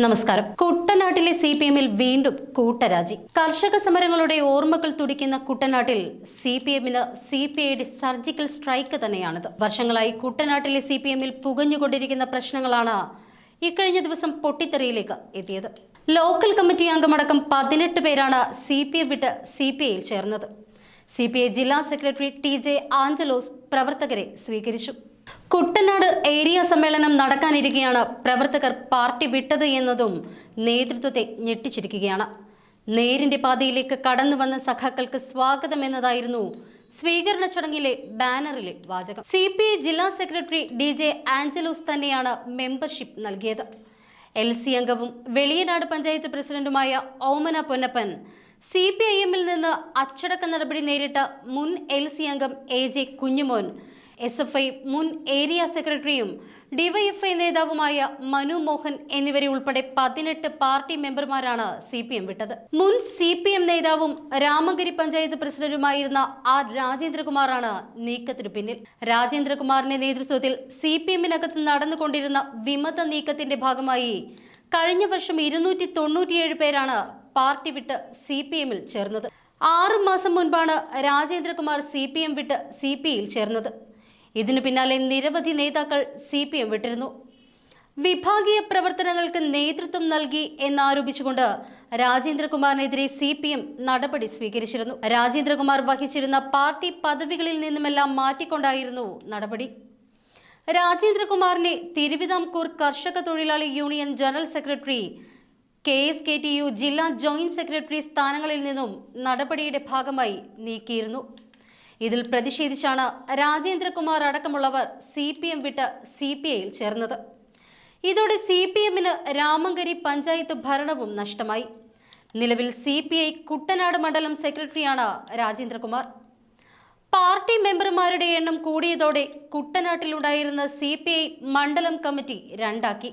നമസ്കാരം. കുട്ടനാട്ടിലെ CPM-ൽ വീണ്ടും കൂട്ടരാജി. കർഷക സമരങ്ങളുടെ ഓർമ്മകൾ തുടിക്കുന്ന കുട്ടനാട്ടിൽ CPM-ന് CPI-യുടെ സർജിക്കൽ സ്ട്രൈക്ക് തന്നെയാണിത്. വർഷങ്ങളായി കുട്ടനാട്ടിലെ CPM-ൽ പുകഞ്ഞുകൊണ്ടിരിക്കുന്ന പ്രശ്നങ്ങളാണ് ഇക്കഴിഞ്ഞ ദിവസം പൊട്ടിത്തെറിയിലേക്ക് എത്തിയത്. ലോക്കൽ കമ്മിറ്റി അംഗമടക്കം 18 പേരാണ് CPM വിട്ട് CPI-ൽ ചേർന്നത്. CPI ജില്ലാ സെക്രട്ടറി TJ ആഞ്ചലോസ് പ്രവർത്തകരെ സ്വീകരിച്ചു. കുട്ടനാട് ഏരിയ സമ്മേളനം നടക്കാനിരിക്കെയാണ് പ്രവർത്തകർ പാർട്ടി വിട്ടത് എന്നതും നേതൃത്വത്തെ ഞെട്ടിച്ചിരിക്കുകയാണ്. നേരിന്റെ പാതയിലേക്ക് കടന്നു വന്ന സഖാക്കൾക്ക് സ്വാഗതം എന്നതായിരുന്നു സ്വീകരണ ചടങ്ങിലെ ബാനറിലെ വാചകം. CPI ജില്ലാ സെക്രട്ടറി DJ ആഞ്ചലോസ് തന്നെയാണ് മെമ്പർഷിപ്പ് നൽകിയത്. LC അംഗവും വെളിയനാട് പഞ്ചായത്ത് പ്രസിഡന്റുമായ ഓമന പൊന്നപ്പൻ, CPIM-ൽ നിന്ന് അച്ചടക്ക നടപടി നേരിട്ട മുൻ LC അംഗം AJ കുഞ്ഞുമോൻ, SFI മുൻ ഏരിയ സെക്രട്ടറിയും DYFI നേതാവുമായ മനു മോഹൻ എന്നിവരെ ഉൾപ്പെടെ 18 പാർട്ടി മെമ്പർമാരാണ് CPM വിട്ടത്. മുൻ CPM നേതാവും രാമങ്കരി പഞ്ചായത്ത് പ്രസിഡന്റുമായിരുന്ന R രാജേന്ദ്രകുമാറാണ് നീക്കത്തിനു പിന്നിൽ. രാജേന്ദ്രകുമാറിന്റെ നേതൃത്വത്തിൽ CPM-നകത്ത് നടന്നുകൊണ്ടിരുന്ന വിമത നീക്കത്തിന്റെ ഭാഗമായി കഴിഞ്ഞ വർഷം 297 പേരാണ് പാർട്ടി വിട്ട് CPM-ൽ ചേർന്നത്. 6 മാസം മുൻപാണ് രാജേന്ദ്രകുമാർ CPM വിട്ട് CPI-ൽ ചേർന്നത്. ഇതിനു പിന്നാലെ നിരവധി നേതാക്കൾ CPM വിട്ടിരുന്നു. വിഭാഗീയ പ്രവർത്തനങ്ങൾക്ക് നേതൃത്വം നൽകി എന്നാരോപിച്ചുകൊണ്ട് രാജേന്ദ്രകുമാറിനെതിരെ CPM നടപടി സ്വീകരിച്ചിരുന്നു. രാജേന്ദ്രകുമാർ വഹിച്ചിരുന്ന പാർട്ടി പദവികളിൽ നിന്നുമെല്ലാം മാറ്റിക്കൊണ്ടായിരുന്നു നടപടി. രാജേന്ദ്രകുമാറിനെ തിരുവിതാംകൂർ കർഷക തൊഴിലാളി യൂണിയൻ ജനറൽ സെക്രട്ടറി, KSKTU ജില്ലാ ജോയിന്റ് സെക്രട്ടറി സ്ഥാനങ്ങളിൽ നിന്നും നടപടിയുടെ ഭാഗമായി നീക്കിയിരുന്നു. ഇതിൽ പ്രതിഷേധിച്ചാണ് രാജേന്ദ്രകുമാർ അടക്കമുള്ളവർ CPM വിട്ട് CPI-ൽ ചേർന്നത്. ഇതോടെ CPM-ന് രാമങ്കരി പഞ്ചായത്ത് ഭരണവും നഷ്ടമായി. നിലവിൽ CPI കുട്ടനാട് മണ്ഡലം സെക്രട്ടറിയാണ് രാജേന്ദ്രകുമാർ. പാർട്ടി മെമ്പർമാരുടെ എണ്ണം കൂടിയതോടെ കുട്ടനാട്ടിലുണ്ടായിരുന്ന CPI മണ്ഡലം കമ്മിറ്റി രണ്ടാക്കി.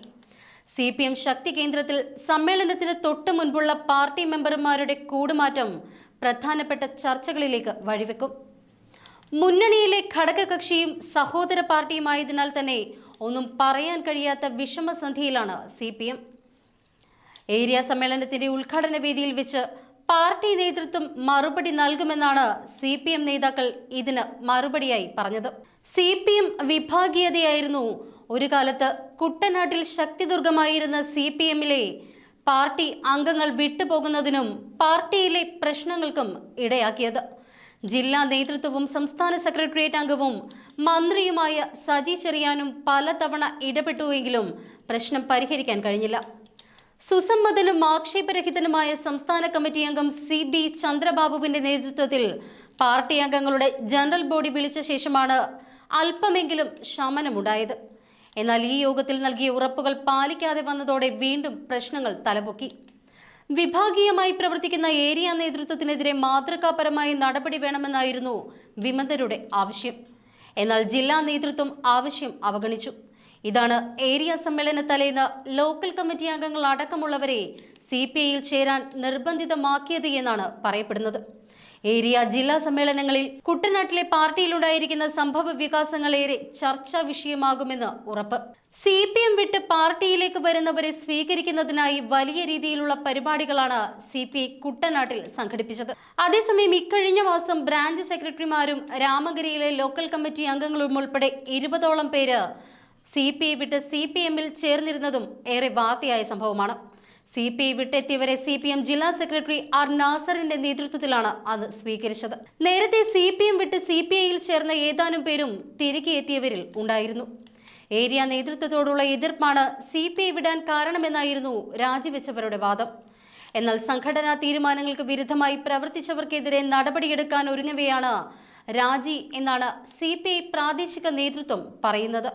CPM ശക്തി കേന്ദ്രത്തിൽ സമ്മേളനത്തിന് തൊട്ടു മുൻപുള്ള പാർട്ടി മെമ്പർമാരുടെ കൂടുമാറ്റം പ്രധാനപ്പെട്ട ചർച്ചകളിലേക്ക് വഴിവെക്കും. മുന്നണിയിലെ ഘടകകക്ഷിയും സഹോദര പാർട്ടിയുമായതിനാൽ തന്നെ ഒന്നും പറയാൻ കഴിയാത്ത വിഷമസന്ധിയിലാണ് CPM. ഏരിയ സമ്മേളനത്തിന്റെ ഉദ്ഘാടന വേദിയിൽ വെച്ച് പാർട്ടി നേതൃത്വം മറുപടി നൽകുമെന്നാണ് CPM നേതാക്കൾ ഇതിന് മറുപടിയായി പറഞ്ഞത്. CPM വിഭാഗീയതയായിരുന്നു ഒരു കാലത്ത് കുട്ടനാട്ടിൽ ശക്തിദുർഗമായിരുന്ന CPM-ലെ പാർട്ടി അംഗങ്ങൾ വിട്ടുപോകുന്നതിനും പാർട്ടിയിലെ പ്രശ്നങ്ങൾക്കും ഇടയാക്കിയത്. ജില്ലാ നേതൃത്വവും സംസ്ഥാന സെക്രട്ടേറിയറ്റ് അംഗവും മന്ത്രിയുമായ സജി ചെറിയാനും പലതവണ ഇടപെട്ടുവെങ്കിലും പ്രശ്നം പരിഹരിക്കാൻ കഴിഞ്ഞില്ല. സുസമ്മതനും ആക്ഷേപരഹിതനുമായ സംസ്ഥാന കമ്മിറ്റി അംഗം CB ചന്ദ്രബാബുവിന്റെ നേതൃത്വത്തിൽ പാർട്ടി അംഗങ്ങളുടെ ജനറൽ ബോഡി വിളിച്ച ശേഷമാണ് അല്പമെങ്കിലും ശമനമുണ്ടായത്. എന്നാൽ ഈ യോഗത്തിൽ നൽകിയ ഉറപ്പുകൾ പാലിക്കാതെ വന്നതോടെ വീണ്ടും പ്രശ്നങ്ങൾ തലപൊക്കി. വിഭാഗീയമായി പ്രവർത്തിക്കുന്ന ഏരിയ നേതൃത്വത്തിനെതിരെ മാതൃകാപരമായ നടപടി വേണമെന്നായിരുന്നു വിമതരുടെ ആവശ്യം. എന്നാൽ ജില്ലാ നേതൃത്വം ആവശ്യം അവഗണിച്ചു. ഇതാണ് ഏരിയ സമ്മേളന തലേന്ന് ലോക്കൽ കമ്മിറ്റി അംഗങ്ങൾ അടക്കമുള്ളവരെ CPI-ൽ ചേരാൻ നിർബന്ധിതമാക്കിയത് എന്നാണ് പറയപ്പെടുന്നത്. ഏരിയ ജില്ലാ സമ്മേളനങ്ങളിൽ കുട്ടനാട്ടിലെ പാർട്ടിയിലുണ്ടായിരിക്കുന്ന സംഭവ വികാസങ്ങളേറെ ചർച്ചാ വിഷയമാകുമെന്ന് ഉറപ്പ്. CPM വിട്ട് പാർട്ടിയിലേക്ക് വരുന്നവരെ സ്വീകരിക്കുന്നതിനായി വലിയ രീതിയിലുള്ള പരിപാടികളാണ് CPI കുട്ടനാട്ടിൽ സംഘടിപ്പിച്ചത്. അതേസമയം ഇക്കഴിഞ്ഞ മാസം ബ്രാഞ്ച് സെക്രട്ടറിമാരും രാമങ്കരിയിലെ ലോക്കൽ കമ്മിറ്റി അംഗങ്ങളും ഉൾപ്പെടെ 20ഓളം പേര് CPI വിട്ട് CPM-ൽ ചേർന്നിരുന്നതും ഏറെ വാർത്തയായ സംഭവമാണ്. CPI വിട്ടെത്തിയവരെ CPM ജില്ലാ സെക്രട്ടറി R നാസറിന്റെ നേതൃത്വത്തിലാണ് അത് സ്വീകരിച്ചത്. നേരത്തെ CPM വിട്ട് CPI-ൽ ചേർന്ന ഏതാനും പേരും തിരികെ എത്തിയവരിൽ ഉണ്ടായിരുന്നു. ഏരിയ നേതൃത്വത്തോടുള്ള എതിർപ്പാണ് CPI വിടാൻ കാരണമെന്നായിരുന്നു രാജിവെച്ചവരുടെ വാദം. എന്നാൽ സംഘടനാ തീരുമാനങ്ങൾക്ക് വിരുദ്ധമായി പ്രവർത്തിച്ചവർക്കെതിരെ നടപടിയെടുക്കാൻ ഒരുങ്ങവെയാണ് രാജി എന്നാണ് CPI പ്രാദേശിക നേതൃത്വം പറയുന്നത്.